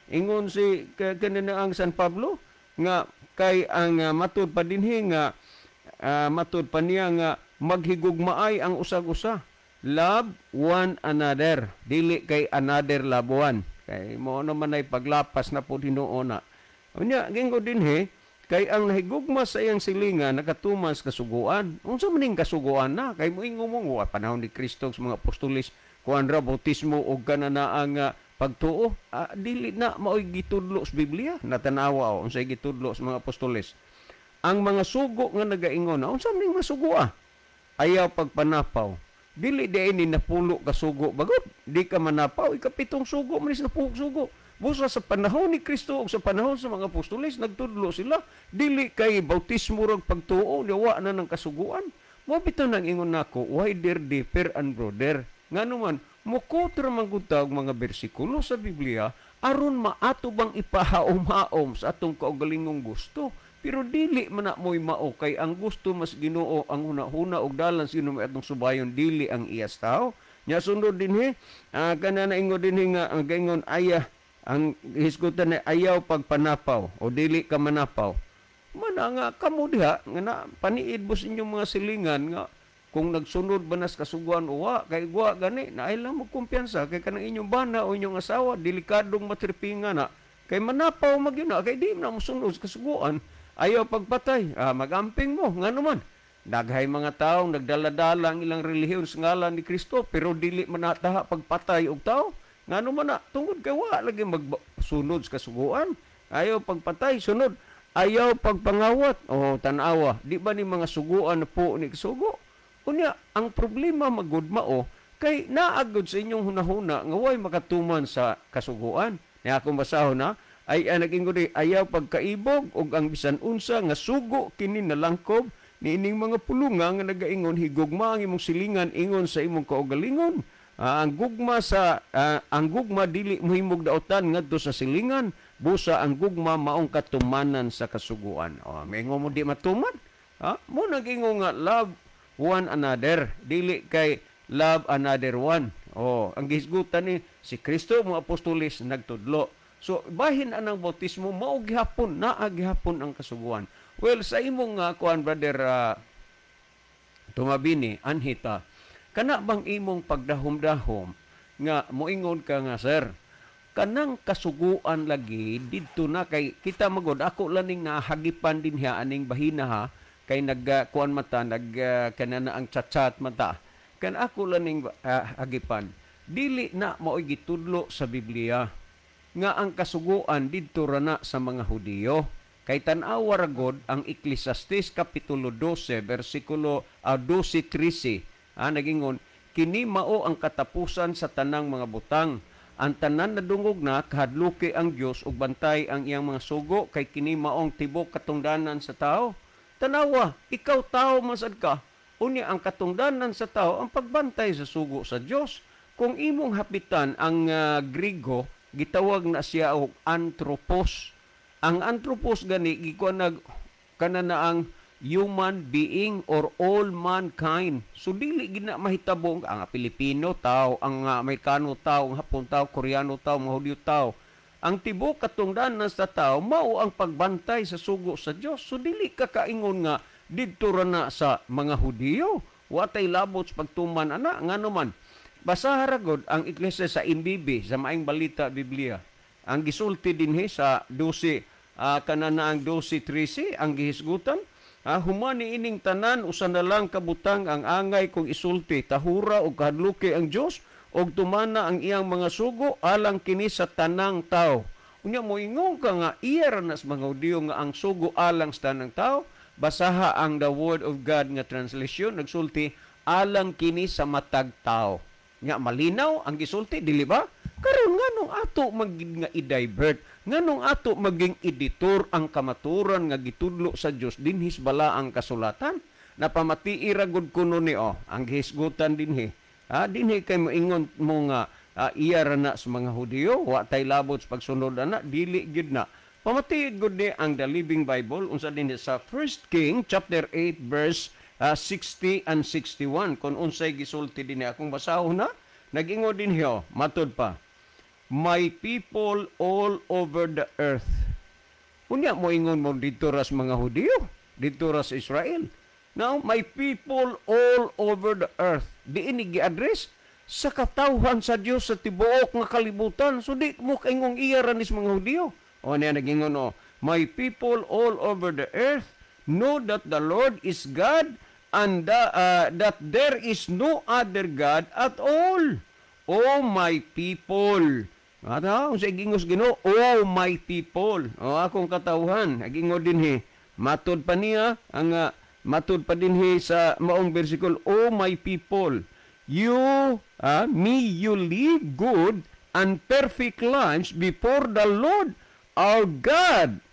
[SPEAKER 1] Ingon si kanina ang San Pablo nga kay ang matud pa dinhi nga matud pa niya nga maghigugmaay ang usag-usa. Love one another. Dili kay another love one. Kay mo naman ay paglapas na po hinuon na. Unya gingo dinhi kay ang nahigugma sa iyang silingan nakatumas kasuguan. Unsa man ning kasuguan na kay moingon mo panahon ni Kristo sa mga apostolis kuan ra bautismo og kanana ang pagtuo dili na maoy gitudlo sa Biblia natanawa unsay gitudlo sa mga apostoles ang mga sugo nga nagaingon unsa man ning masugo ayaw pagpanapaw dili di ni napulo ka sugo bagod di ka manapaw ikapitong sugo man is napulo sugo busa sa panahon ni Kristo ug sa panahon sa mga apostoles nagtudlo sila dili kay bautismo rog pagtuo wa na ng kasuguan mo bitaw nang ingon nako why there differ and brother nga naman, mukotra manggutag mga bersikulo sa Biblia aron maato bang ipahaom-haom sa atong kaugalingong gusto. Pero dili man na mo'y mao kay ang gusto mas Ginoo ang huna-huna og dalan sino may atong subayon dili ang iyas tao. Nya sundod dinhi kanana ingon dinhi nga ang gaingon ang hisgutan na ayaw pagpanapaw o dili ka manapaw. Mana nga kamo diha nga na paniid mo sa inyong mga silingan nga kung nagsunod ba nas kasuguan o kay guwa gani na ay lang magkumpiyansa kay kanang inyong bana o inyong asawa delikadong matripingan na kay manapaw magyuna kay di na mosunod sa kasuguan Ayaw pagpatay, magamping mo, nga naman. Daghay mga taong nagdaladala ang ilang relihiyon sa ngalan ni Kristo, pero dili man nataha pagpatay og tao. Nga naman na, tungod kay wa lagi magsunod sa kasuguan. Ayaw pagpatay, sunod. Ayaw pagpangawat. O, tanawa, di ba ni mga suguan na po ni kasugo? Unya, ang problema magudma kay naagod sa inyong hunahuna nga way makatuman sa kasuguan. Ni akong basahon na, ay nag-ingon ayaw pagkaibog og ang bisan unsa nga sugo kini nalangkob niining mga pulunga nga nagaingon higugma ang imong silingan ingon sa imong kaugalingon. Ang gugma dili mohimog daotan ngadto sa silingan, busa ang gugma maong katumanan sa kasuguan. Maingon mo di matuman. Mo nag-ingon nga love one another, dili kay love another one. Ang gisgutan ni si Kristo mga apostoles nagtudlo. So, bahin anang bautismo, maugihapon, naagihapon ang kasuguan. Well, sa imong kuan brother Tumabini, Anhita, kana bang imong pagdahom-dahom nga moingon ka nga, sir, kanang kasuguan lagi didto na kay kita magod ako laning nahagipan din hiya aning bahina ha kay nagkuan mata kanana ang chat mata kan ako laning hagipan dili na maoy gitudlo sa Biblia nga ang kasuguan didto rana sa mga Hudiyo. Kay tan-awa ragod ang Ecclesiastes kapitulo 12 bersikulo 12:13. Nagingon, kini mao ang katapusan sa tanang mga butang. Ang tanan nadungog na kahadluki ang Dios ug bantay ang iyang mga sugo kay kini maong tibok katungdanan sa tao. Tanawa, ikaw tao masad ka. Unya ang katungdanan sa tao ang pagbantay sa sugo sa Dios. Kung imong hapitan ang Griego gitawag na siya og anthropos. Ang anthropos gani gikuan kanana ang human being or all mankind. So dili gina mahitabo ang Pilipino tao, ang Amerikano tao, ang Hapon tao, Koreano tao, mga Hudyo tao. Ang tibok katungdanan sa tao mao ang pagbantay sa sugo sa Dios. So dili ka kaingon nga didto ra na sa mga Hudiyo. Watay labot sa pagtuman ana nganuman. Basaha ragod ang iglesia sa Imbibi sa Maayong Balita Biblia. Ang gisulti dinhi sa 12 kanana ang 12:13 ang gihisgutan. Humani ining tanan usa na lang kabutang ang angay kung isulti tahura og kahadluki ang Dios og tumana ang iyang mga sugo alang kini sa tanang tao. Unya moingon ka nga iya ra nas mga Hudiyo nga ang sugo alang sa tanang tao. Basaha ang the Word of God nga translation nagsulti alang kini sa matag tao. Nga malinaw ang gisulti dili ba? Karon nganong ato maging nga i-divert, nganong ato maging editor ang kamaturan nga gitudlo sa Dios dinhis bala ang kasulatan. Napamati iragod kuno ni ang hisgutan dinhi. Dinhi kay moingon mo nga iya ra na sa mga Hudiyo, wa tay labot sa pagsunod ana, dili gyud na. Pamati gud ni ang The Living Bible unsa dinhi sa 1 King chapter 8 verse 60 and 61 kung unsay gisulti dinhi akong basahon na nag-ingon din hiyo matud pa, my people all over the earth. Unya mo ingon mo dito ras mga Hudiyo, dito ras Israel. Now, my people all over the earth. Di ini gi-address sa katawhan sa Dios sa tibuok nga kalibutan. So di mo kaingong iya ranis mga Hudiyo. Niya nag-ingon my people all over the earth know that the Lord is God and that there is no other God at all. Oh my people. Sa igingos Ginoo, oh my people. Akong katawhan, agingo dinhi. Matod pa niya matod pa dinhi sa maong bersikulo, oh my people, you live good and perfect lives before the Lord our God.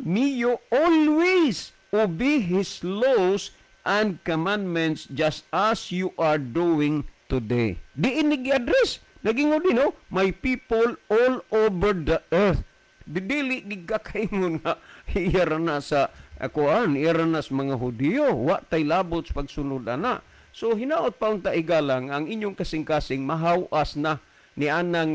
[SPEAKER 1] Me you always obey His laws and commandments just as you are doing today. Di ini gi-address. Nagingon din, my people all over the earth. Dili gigakaingon nga iyara na sa iyara na sa mga Hudiyo. Wa tay labot sa pagsunod ana. So hinaot pa unta igalang ang inyong kasing-kasing mahawas na ni anang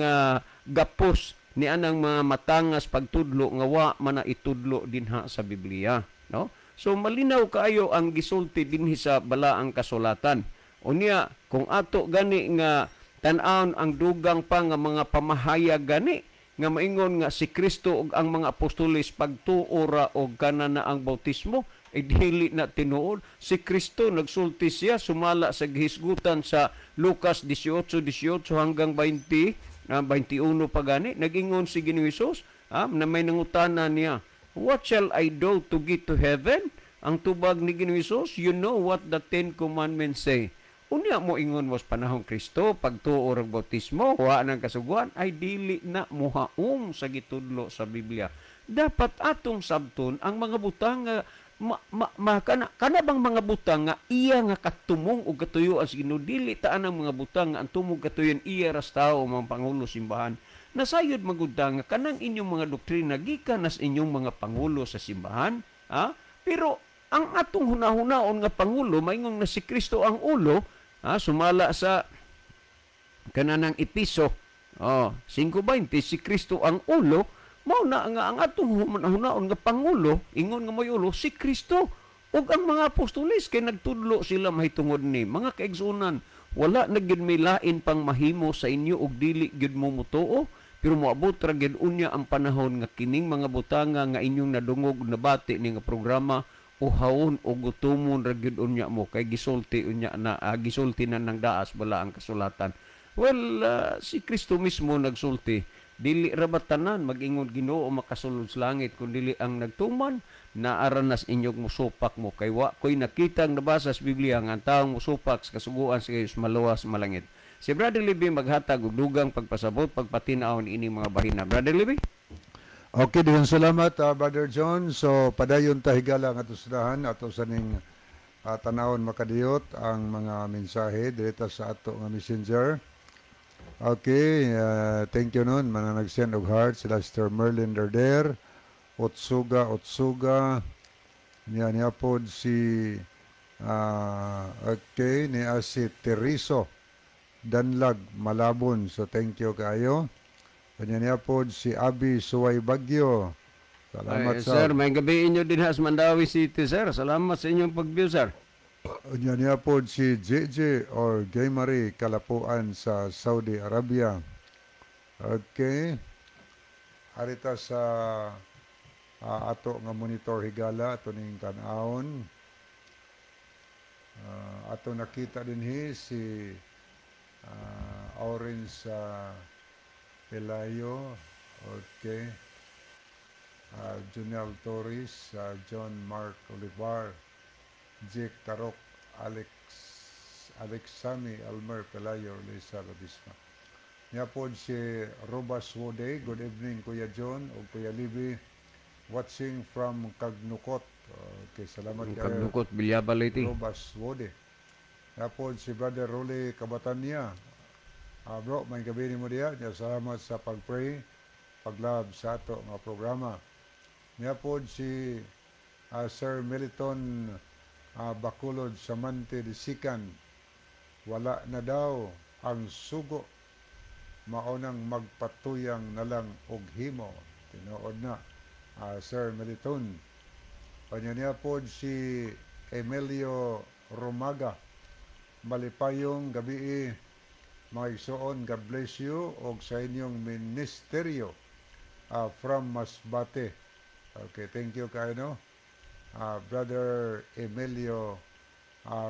[SPEAKER 1] gapos ni anang mga matangas pagtudlo nga wa man na itudlo dinha sa Biblia, no? So malinaw kaayo ang gisulti dinhi sa balaang kasulatan. Unya kung ato gani nga tan-awon ang dugang pa nga mga pamahayag gani nga maingon nga si Kristo ug ang mga apostoles pagtuora og kanana ang bautismo ay dili na tinuod. Si Kristo nagsulti siya sumala sa gihisgutan sa Lucas 18:18 hanggang 20 21 pa gani. Nag-ingon si Ginoong Hesus na may nangutana niya, "What shall I do to get to heaven?" Ang tubag ni Ginoong Hesus, "You know what the 10 commandments say." Unya mo ingon mo sa panahong Kristo, pagtuo og bautismo, wa nang kasuguan, ay dili na muhaom sa gitudlo sa Biblia. Dapat atong sabton ang mga butang nga kana bang mga butang nga iya nga katumong og katuyoan sa Ginoo, dili taan ang mga butang nga ang tumong katuyoan iya ras tao mga pangulo simbahan. Nasayod magudang nga kanang inyong mga doktrina gikan nas inyong mga pangulo sa simbahan, Pero ang atong hunahunaon nga pangulo maingong na si Kristo ang ulo, sumala sa kananang Episo 5:20, si Kristo ang ulo, mao na nga ang atong hunahunaon nga pangulo ingon nga may ulo si Kristo ug ang mga apostoles kay nagtudlo sila mahitungod ni mga kaigsunan. Wala na gyud may lain pang mahimo sa inyo ug dili gyud mo mutuo, pero moabot ra gyud unya ang panahon nga kining mga butanga nga inyong nadungog nabati ni nga programa uhawon o gutumon ra gyud unya mo kay gisulti unya na gisulti na nang daas bala ang kasulatan. Well, si Kristo mismo nagsulti, dili ra batanan mag-ingon Ginoo makasulod sa langit kun dili ang nagtuman naaranas inyong musupak mo kay wa koy nakitang nabasa sa Biblia nga ang taong musupak sa kasuguan sa Dios maluwas malangit. Si Brother Libby maghatag og dugang pagpasabot pagpatinaw ini mga bahina. Brother Libby?
[SPEAKER 2] Okay, diyan salamat Brother John. So padayon ta higala nga tusdahan ato sa ning tanawon makadiyot ang mga mensahe dito sa ato nga messenger. Okay, thank you nun. Mananagsend og heart si Lester Merlin Darder, Otsuga, niya pod si okay, niya si Teriso Danlag Malabon. So thank you kayo. Kanya pod si Abi Suway Bagyo. Salamat
[SPEAKER 1] Sir, may gabi inyo din sa Mandawi City, sir. Salamat sa inyong pag-view, sir.
[SPEAKER 2] Kanya pod si JJ or Gay Marie Kalapuan sa Saudi Arabia. Okay. Arita sa ato nga monitor higala ato ning tan-awon. Ato nakita dinhi si Orange Pelayo, okay. Junior Torres, John Mark Olivar, Jake Tarok, Alex Sami, Almer Pelayo, Lisa Rodisma. Niya po si Robas Wode, good evening Kuya John o Kuya Libby, watching from Kagnukot. Okay, salamat kayo.
[SPEAKER 1] Kagnukot, Bilyabaliti.
[SPEAKER 2] Robas Wode. Niya po si Brother Rolly Kabatanya. Bro, may gabi ni mo diya. Salamat sa pag-pray, pag-love sa ato nga programa. Niya po si Sir Meliton Bakulod Samante de Sikan. Wala na daw ang sugo. Maunang magpatuyang na lang og himo. Tinuod na. Sir Meliton. Kanya niya po si Emilio Romaga. Malipayong gabi mga igsoon, God bless you o sa inyong ministeryo from Masbate. Okay, thank you kayo, no? Brother Emilio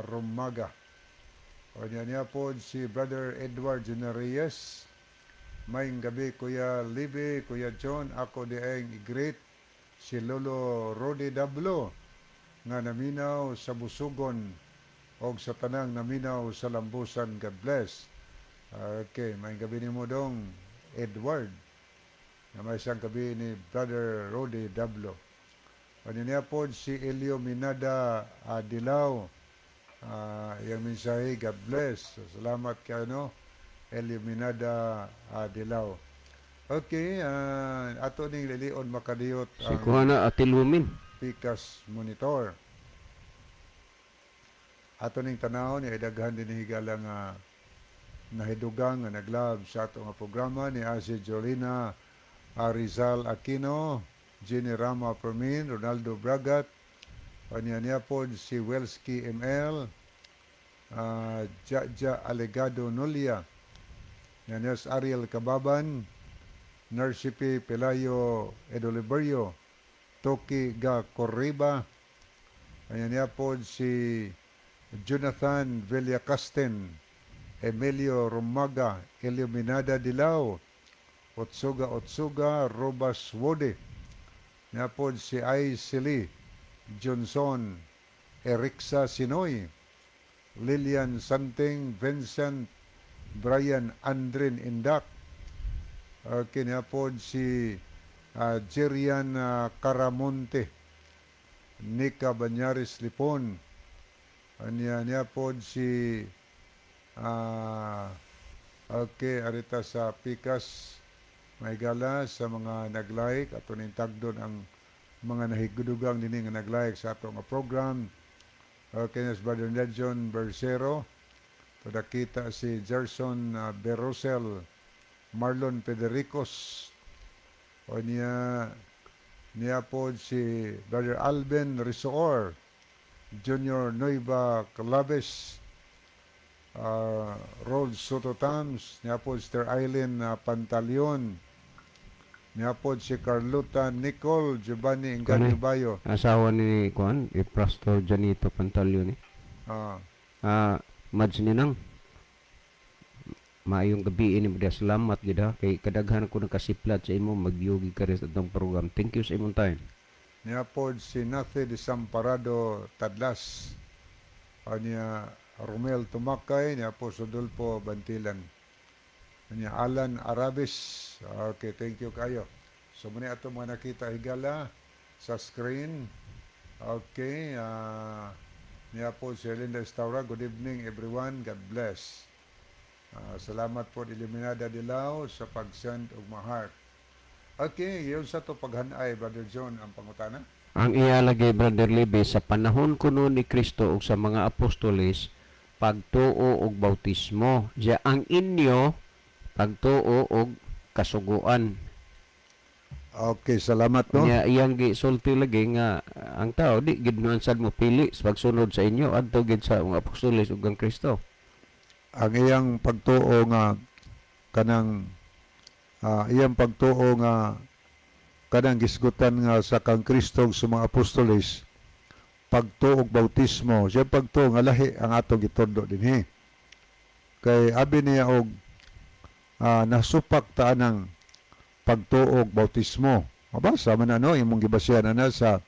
[SPEAKER 2] Romaga. O niya po si Brother Edward Junarias. Maying gabi, Kuya Libby, Kuya John, ako di ang great si Lolo Rodi Dablo nga naminaw sa Busugon o sa tanang naminaw sa Lambusan. God bless. Okay, may gabi ni mo dong Edward na may isang gabi ni Brother Rodi Dablo. Kanina po si Elio Minada Dilaw. Yung mensahe, God bless. So, salamat kayo, no? Elio Minada Dilaw. Okay, ato ning lilion makadiyot
[SPEAKER 1] Si Kuhana Atilumin.
[SPEAKER 2] Pikas Monitor. Ato ning tanaw ni daghan din higala nga nahidugang nga naglab sa ato nga programa ni Asi Jolina Rizal Aquino, Jenny Rama Permin, Ronaldo Bragat, niya po si Welski ML, Jaja Alegado Nolia, niya si Ariel Kababan, Narcipe Pelayo Edoliverio, Toki Ga Corriba, ayan niya po si Jonathan Villacasten, Emilio Romaga, Iluminada Dilao, Otsuga, Robas Wode, niya po si Aisili Johnson, Erixa Sinoy, Lilian Santing, Vincent, Brian Andrin Indak, niya po si Jerian Caramonte, Nika Banyaris Lipon, niya po si arita sa Pikas Maygala sa mga nag-like at uning tagdon ang mga nahigudugang nini nga nag-like sa ato nga program. Kanyas Brother Nedjon Bersero, padakita si Gerson Berosel, Marlon Federicos, o niya po si Brother Alvin Risoor, Junior Noiva Calabes, Rhodes Soto Tams, niya po si Sir Eileen Pantaleon, niya po si Carlota Nicole Giovanni Inganyo Bayo.
[SPEAKER 1] Asawa ni Kuan, Pastor Janito Pantaleon ni. Mads ni nang. Maayong gabi ini mga salamat gid ha kay kadaghan ko nakasiplat sa imo magyugi ka rin sa itong program. Thank you sa imong time.
[SPEAKER 2] Niya po si Nathy Desamparado Tadlas, niya Romel Tumakay, niya po Sudolpo Bantilan, niya Alan Arabis. Okay, thank you kayo. So muna ato mga nakita higala sa screen. Okay, niya po si Linda Estaura. Good evening everyone, God bless. Salamat po Iluminada Dilao sa pag-send og ma-heart. Okay, yun sa to paghanay, Brother John, ang pangutana.
[SPEAKER 1] Ang iyalagay, Brother Libby, sa panahon kuno ni Kristo ug sa mga apostoles, pagtuo og bautismo. Diya ang inyo, pagtuo og kasuguan.
[SPEAKER 2] Okay, salamat no.
[SPEAKER 1] Nya iyang gisulti lagi nga ang tao di gid sad mo pili sa pagsunod sa inyo adto gid sa mga apostoles ug ang Kristo.
[SPEAKER 2] Ang iyang pagtuo nga kanang iyang pagtuo nga kanang gisgutan nga sa kang Kristo sa mga apostoles, pagtuo og bautismo, siya pagtuo nga lahi ang atong gitudlo dinhi. Kay abi niya og nasupak ta ng pagtuo og bautismo. Mabasa man ano imong gibasihan na sa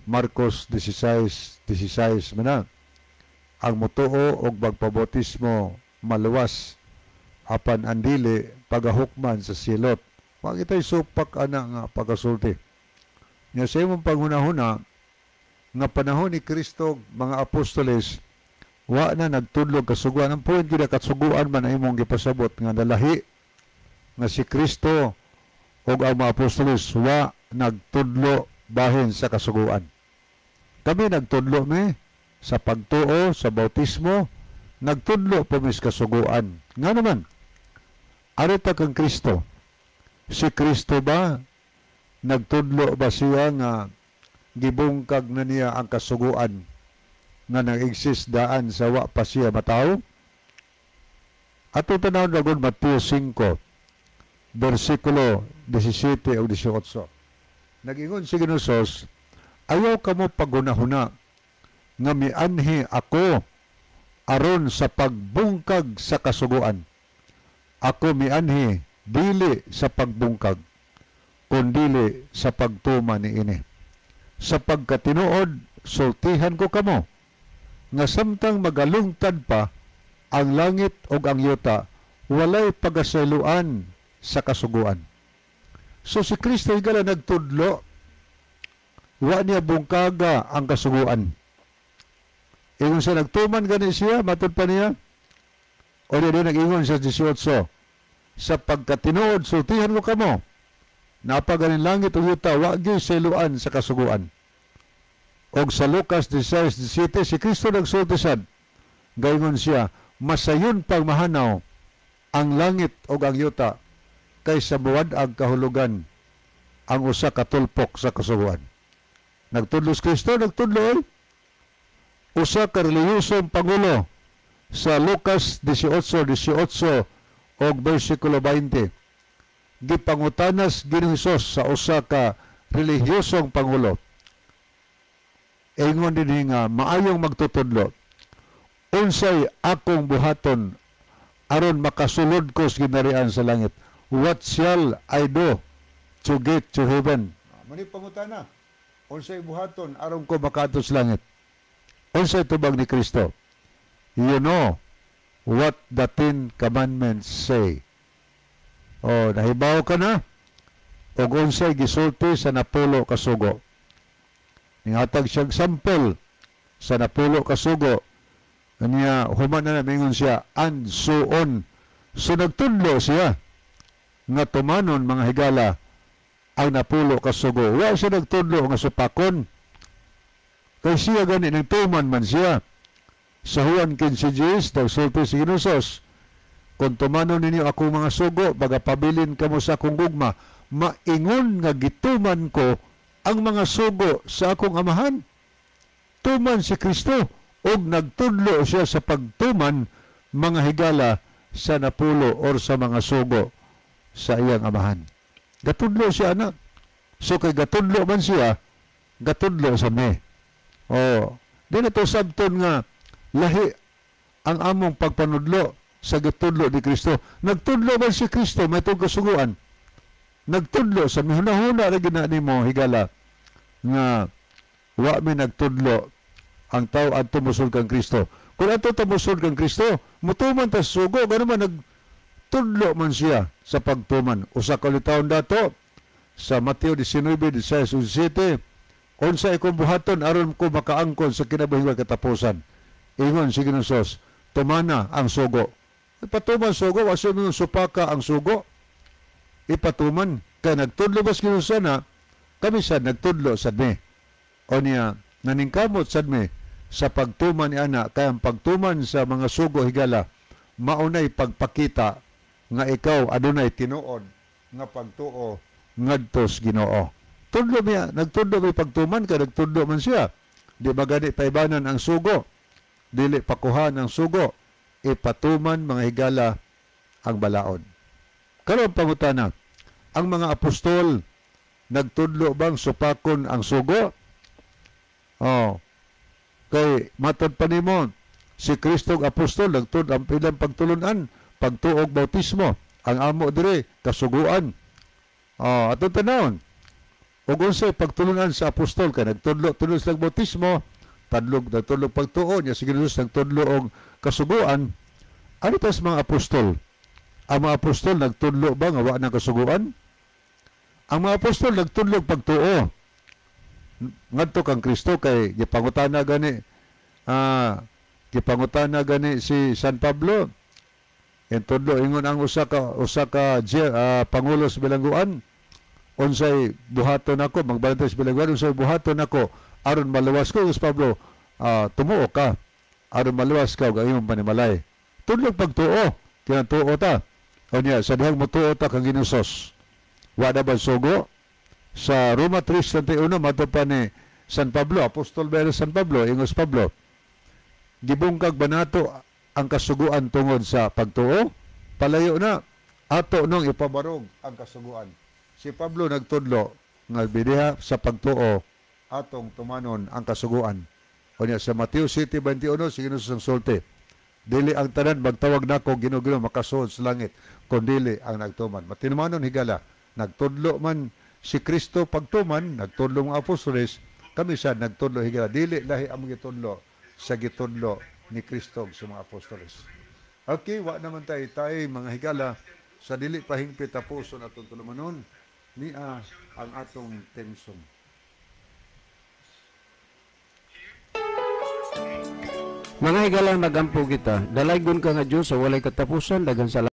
[SPEAKER 2] Marcos 16:16 man. Ang motuo og pagpabautismo maluwas apan ang dili pagahukman sa silot. Wa kitay supak ana nga pagasulti. Nya sa imong panghunahuna nga panahon ni Kristo mga apostoles wa na nagtudlog kasuguan. Ang point gyud kasuguan man ang imong gipasabot nga nalahi nga si Kristo ug ang mga apostoles wa nagtudlo bahin sa kasuguan. Kami nagtudlo sa pagtuo, sa bautismo, nagtudlo po mis kasuguan. Nga naman, arita kang Kristo. Si Kristo ba, nagtudlo ba siya nga gibungkag na niya ang kasuguan nga nag-exist daan sa wa pa siya mataw? Ato tanaw na gud Mateo 5, versikulo 17 o 18. Nag-ingon si Ginosos, ayaw ka mo pagunahuna nga mianhi ako aron sa pagbungkag sa kasuguan. Ako mianhi dili sa pagbungkag, kundili sa pagtuma niini. Sa pagkatinuod, sultihan ko kamo, nga samtang magalungtad pa ang langit o ang yuta, walay pagasaluan sa kasuguan. So si Kristo higala nagtudlo, wa niya bungkaga ang kasuguan. Ingon siya nagtuman gani siya, matod pa niya. O niya nag-ingon siya 18, sa pagkatinuod, sultihan ko kamo, napaganin langit o yuta, wagi saluan sa kasuguan. O sa Lucas 16:17, si Kristo nagsultisan, gaingon siya, masayon pang mahanaw ang langit o ang yuta, kaysa buwad ang kahulugan ang usa katulpok sa kasuguan. Nagtudlos Kristo, nagtudlo usa ka relihiyosong pangulo sa Lucas 18:18 og bersikulo 20. gipangutanas Ginoong Hesus sa usa ka relihiyosong pangulo. Ingon din nga maayong magtutudlo. Unsay akong buhaton aron makasulod ko sa ginarian sa langit? What shall I do to get to heaven? Mani pangutana. Unsay buhaton aron ko makaadto sa langit? Unsay tubag ni Kristo? You know what the 10 commandments say. O, nahibaw ka na? O unsay gisulti sa napulo ka sugo. Ningatag siyang sample sa napulo ka sugo. Kanya, human na namingon siya, and so on. So, nagtudlo siya nga tumanon mga higala ang napulo ka sugo. Wala siya nagtudlo nga supakon. Kaya siya gani, nagtuman man siya. Sa Juan 15:10, nagsulti si Ginusos, kung tumanon ninyo akong mga sugo, baga pabilin kamo sa akong gugma, maingon nga gituman ko ang mga sugo sa akong amahan. Tuman si Kristo, og nagtudlo siya sa pagtuman mga higala sa napulo or sa mga sugo sa iyang amahan. Gatudlo siya, anak. So kay gatudlo man siya, gatudlo sa me. O, di na to sabton nga lahi ang among pagpanudlo sa gatudlo ni Kristo. Nagtudlo man si Kristo, may itong kasuguan. Nagtudlo sa mihuna-huna na ginani mo, higala, nga wa mi nagtudlo ang tao at tumusod kang Kristo. Kung ato tumusod kang Kristo, mutuman ta sugo, gano man nagtudlo man siya sa pagtuman. Usa ka taon dato sa Mateo 19:16-17, unsa akong buhaton aron ko makaangkon sa kinabuhi katapusan. Ingon si Ginusos, tumana ang sugo. Ipatuman sugo, waso mo supaka ang sugo. Ipatuman, kaya nagtudlo ba si Ginusos na, kami sa nagtudlo sa me. O niya, naningkamot sa me, sa pagtuman ni ana, kaya ang pagtuman sa mga sugo higala, maunay pagpakita nga ikaw adunay tinuod nga pagtuo ngadtos Ginoo. Tudlo niya, nagtudlo may pagtuman ka, nagtudlo man siya. Di ba gani paibanan ang sugo? Dili pakuhan ang sugo. Ipatuman mga higala ang balaod. Karon pangutana, ang mga apostol nagtudlo bang supakon ang sugo? Oh. Kay matod pa nimo si Kristong apostol nagtud ang ilang pagtulunan, pagtuog bautismo, ang amo dire kasuguan. Ato tanawon. Ug unsay pagtulunan sa apostol kay nagtudlo sa bautismo, nagtudlo pagtuo niya si Jesus nagtudlo og kasuguan. Ano tas mga apostol? Ang mga apostol nagtudlo ba nga wa nang kasuguan? Ang mga apostol nagtudlo pagtuo ngadto kang Kristo kay gipangutana gani si San Pablo. Entudlo ingon ang usa ka pangulo sa bilangguan, unsay buhaton ako magbantay sa bilangguan, unsay buhaton ako aron maluwas ko. Us Pablo, tumuo ka aron maluwas ka ug imong panimalay. Tudlog pagtuo, kinatuo ta. O niya, sa dihang mutuo ta kang Ginusos. Wa na ba sugo? Sa Roma 3:31 mato pa ni San Pablo, apostol ba San Pablo, ingos Pablo, gibungkag banato ang kasuguan tungod sa pagtuo, palayo na ato nung ipabarog ang kasuguan. Si Pablo nagtudlo nga bidiha sa pagtuo atong tumanon ang kasuguan. O niya sa Mateo 7:21 si Ginusos ang sulti, dili ang tanan magtawag nako Ginoo makasuod sa langit kun dili ang nagtuman. Matinumanon higala, nagtudlo man si Kristo pagtuman, nagtudlo mga apostoles, kami sa nagtudlo higala, dili lahi ang gitudlo sa gitudlo ni Kristo sa mga apostoles. Okay, wa naman tayo mga higala sa dili pahingpit ta puso natong tulumanon niya ang atong tensyon.
[SPEAKER 1] Mga higala nagampo kita, dalaygon ka nga Diyos sa walay katapusan, dagan sa